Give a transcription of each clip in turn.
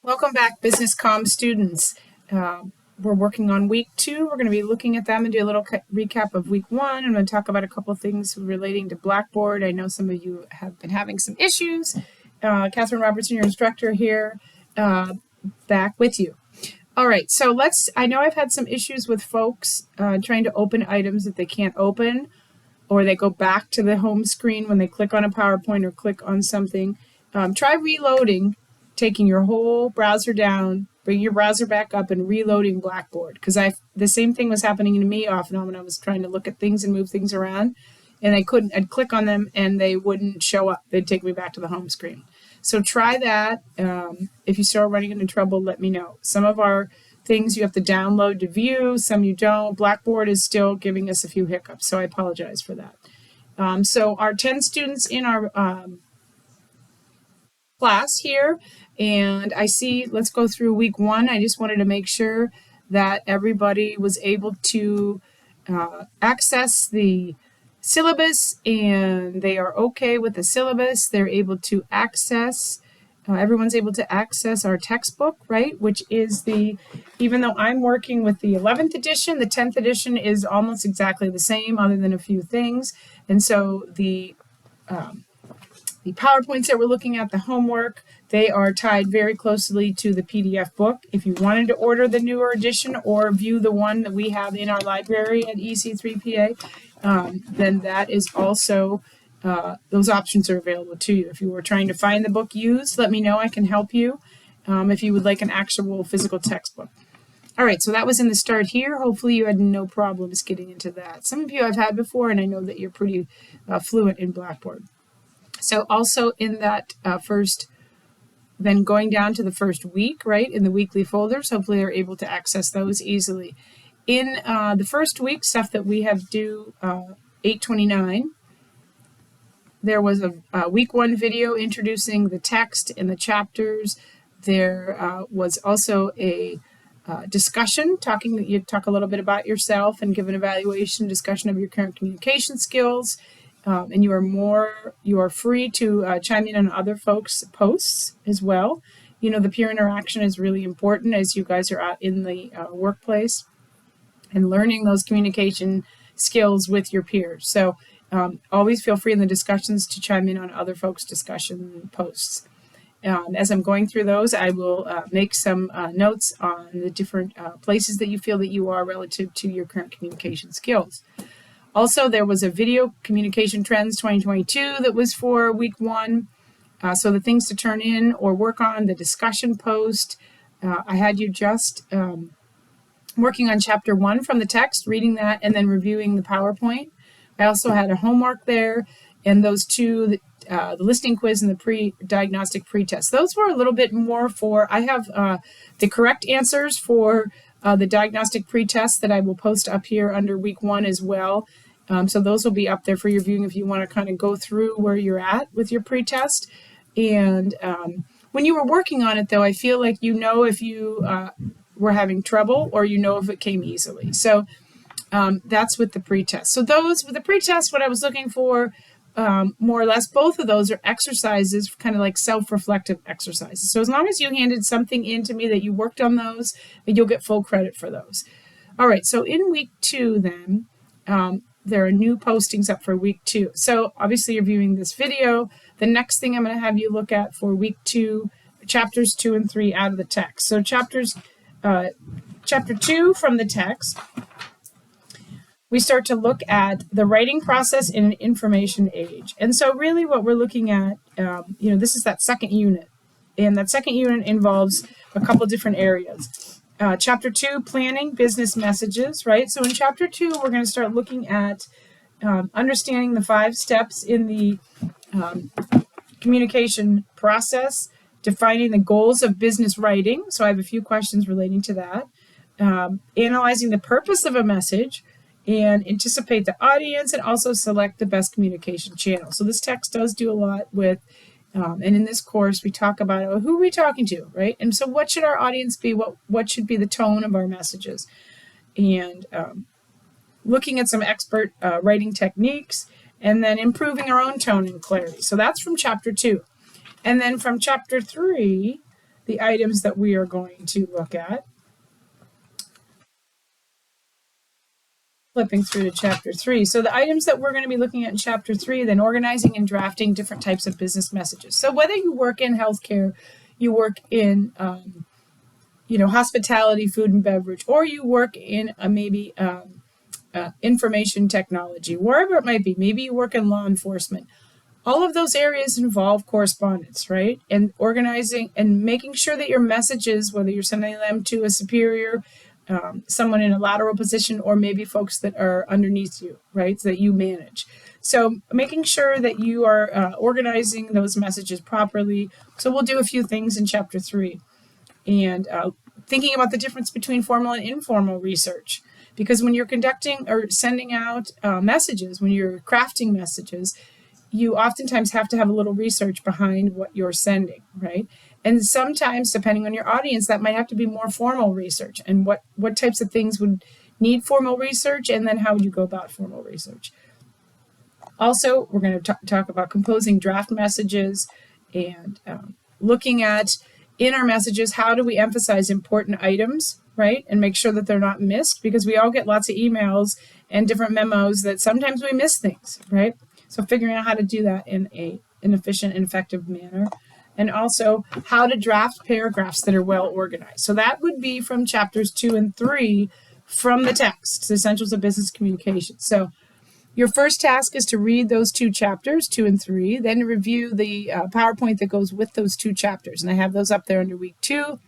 Welcome back, Business Comm students. We're working on week 2. We're going to be looking at them and do a little recap of week 1. I'm going to talk about a couple of things relating to Blackboard. I know some of you have been having some issues. Catherine Robertson, your instructor here, back with you. All right, so I know I've had some issues with folks trying to open items that they can't open, or they go back to the home screen when they click on a PowerPoint or click on something. Try reloading, taking your whole browser down, bring your browser back up and reloading Blackboard. Because the same thing was happening to me off and on when I was trying to look at things and move things around. And I'd click on them and they wouldn't show up. They'd take me back to the home screen. So try that. If you start running into trouble, let me know. Some of our things you have to download to view, some you don't. Blackboard is still giving us a few hiccups, so I apologize for that. So our 10 students in our class here, and I see, let's go through week 1. I just wanted to make sure that everybody was able to access the syllabus and they are okay with the syllabus. They're able to access, everyone's able to access our textbook, right? Which is even though I'm working with the 11th edition, the 10th edition is almost exactly the same other than a few things. And so the PowerPoints that we're looking at, the homework, they are tied very closely to the PDF book. If you wanted to order the newer edition or view the one that we have in our library at EC3PA, then that is also, those options are available to you. If you were trying to find the book used, let me know. I can help you if you would like an actual physical textbook. All right, so that was in the start here. Hopefully you had no problems getting into that. Some of you I've had before, and I know that you're pretty fluent in Blackboard. So also in that then going down to the first week, right, in the weekly folders, hopefully you're able to access those easily. In the first week, stuff that we have due 8/29, there was a week 1 video introducing the text and the chapters. There was also a discussion, you talk a little bit about yourself and give an evaluation, discussion of your current communication skills. And you are free to chime in on other folks' posts as well. You know, the peer interaction is really important as you guys are out in the workplace and learning those communication skills with your peers. So always feel free in the discussions to chime in on other folks' discussion posts. As I'm going through those, I will make some notes on the different places that you feel that you are relative to your current communication skills. Also, there was a video communication trends 2022 that was for week 1. So the things to turn in or work on, the discussion post. I had you just working on chapter 1 from the text, reading that, and then reviewing the PowerPoint. I also had a homework there, and those two, the listening quiz and the pre-diagnostic pretest. Those were a little bit more I have the correct answers for the diagnostic pretest that I will post up here under week 1 as well. So those will be up there for your viewing if you want to kind of go through where you're at with your pretest. And when you were working on it, though, I feel like you know if you were having trouble or you know if it came easily. So that's with the pretest. So those with the pretest, what I was looking for, more or less, both of those are exercises, kind of like self-reflective exercises. So as long as you handed something in to me that you worked on those, then you'll get full credit for those. All right, so in week 2 then, there are new postings up for week 2. So obviously you're viewing this video. The next thing I'm going to have you look at for week 2, chapters 2 and 3 out of the text. So chapter 2 from the text, we start to look at the writing process in an information age. And so really what we're looking at, this is that second unit. And that second unit involves a couple different areas. Chapter 2, planning business messages, right? So in chapter 2, we're going to start looking at understanding the 5 steps in the communication process, defining the goals of business writing. So I have a few questions relating to that. Analyzing the purpose of a message and anticipate the audience and also select the best communication channel. So this text does do a lot with and in this course, we talk about who are we talking to, right? And so what should our audience be? What should be the tone of our messages? And looking at some expert writing techniques and then improving our own tone and clarity. So that's from chapter 2. And then from chapter 3, the items that we are going to look at. Flipping through to chapter 3. So the items that we're going to be looking at in chapter 3, then organizing and drafting different types of business messages. So whether you work in healthcare, you work in hospitality, food and beverage, or you work in maybe information technology, wherever it might be, maybe you work in law enforcement. All of those areas involve correspondence, right? And organizing and making sure that your messages, whether you're sending them to a superior, someone in a lateral position, or maybe folks that are underneath you, right, so that you manage. So making sure that you are organizing those messages properly. So we'll do a few things in chapter 3. And thinking about the difference between formal and informal research. Because when you're conducting or sending out messages, when you're crafting messages, you oftentimes have to have a little research behind what you're sending, right? And sometimes, depending on your audience, that might have to be more formal research. And what types of things would need formal research, and then how would you go about formal research? Also, we're going to talk about composing draft messages and looking at, in our messages, how do we emphasize important items, right? And make sure that they're not missed, because we all get lots of emails and different memos that sometimes we miss things, right? So figuring out how to do that in an efficient and effective manner. And also how to draft paragraphs that are well organized. So that would be from chapters 2 and 3 from the text, Essentials of Business Communication. So your first task is to read those 2 chapters, 2 and 3, then review the PowerPoint that goes with those 2 chapters. And I have those up there under week 2.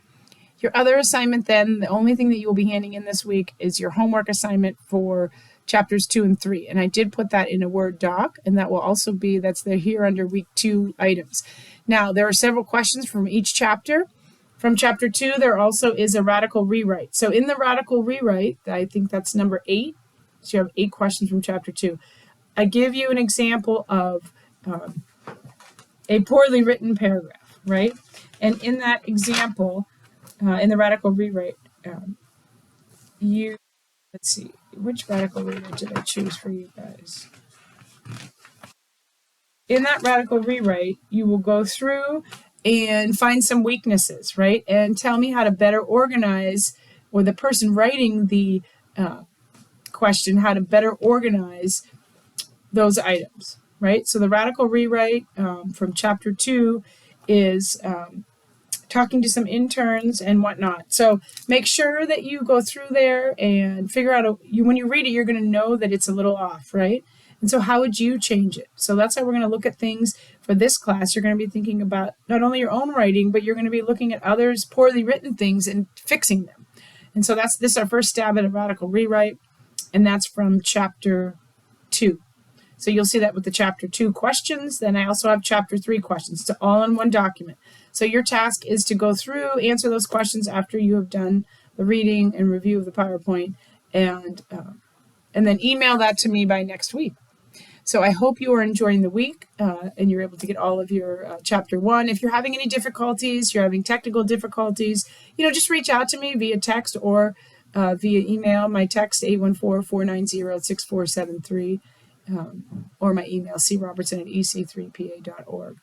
Your other assignment then, the only thing that you will be handing in this week is your homework assignment for chapters 2 and 3. And I did put that in a Word doc, and that will also be, that's there here under week 2 items. Now, there are several questions from each chapter. From chapter 2, there also is a radical rewrite. So in the radical rewrite, I think that's number 8. So you have 8 questions from chapter 2. I give you an example of a poorly written paragraph, right? And in that example, in the radical rewrite, let's see, which radical rewrite did I choose for you guys? In that radical rewrite, you will go through and find some weaknesses, right? And tell me how to better organize, or the person writing the question, how to better organize those items, right? So the radical rewrite from chapter 2 is talking to some interns and whatnot. So make sure that you go through there and figure out, when you read it, you're going to know that it's a little off, right? And so how would you change it? So that's how we're going to look at things for this class. You're going to be thinking about not only your own writing, but you're going to be looking at others' poorly written things and fixing them. And so this is our first stab at a radical rewrite, and that's from chapter 2. So you'll see that with the chapter 2 questions. Then I also have chapter 3 questions. It's all in one document. So your task is to go through, answer those questions after you have done the reading and review of the PowerPoint, and then email that to me by next week. So I hope you are enjoying the week and you're able to get all of your chapter 1. If you're having any difficulties, you're having technical difficulties, just reach out to me via text or via email. My text 814-490-6473 or my email crobertson@ec3pa.org.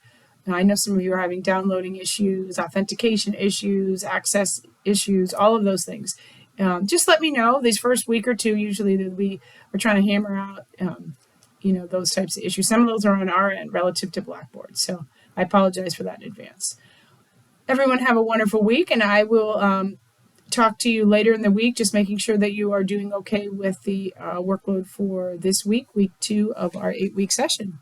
Now, I know some of you are having downloading issues, authentication issues, access issues, all of those things. Just let me know. These first week or 2, usually we are trying to hammer out those types of issues. Some of those are on our end relative to Blackboard. So I apologize for that in advance. Everyone have a wonderful week, and I will talk to you later in the week, just making sure that you are doing okay with the workload for this week, week 2 of our 8-week session.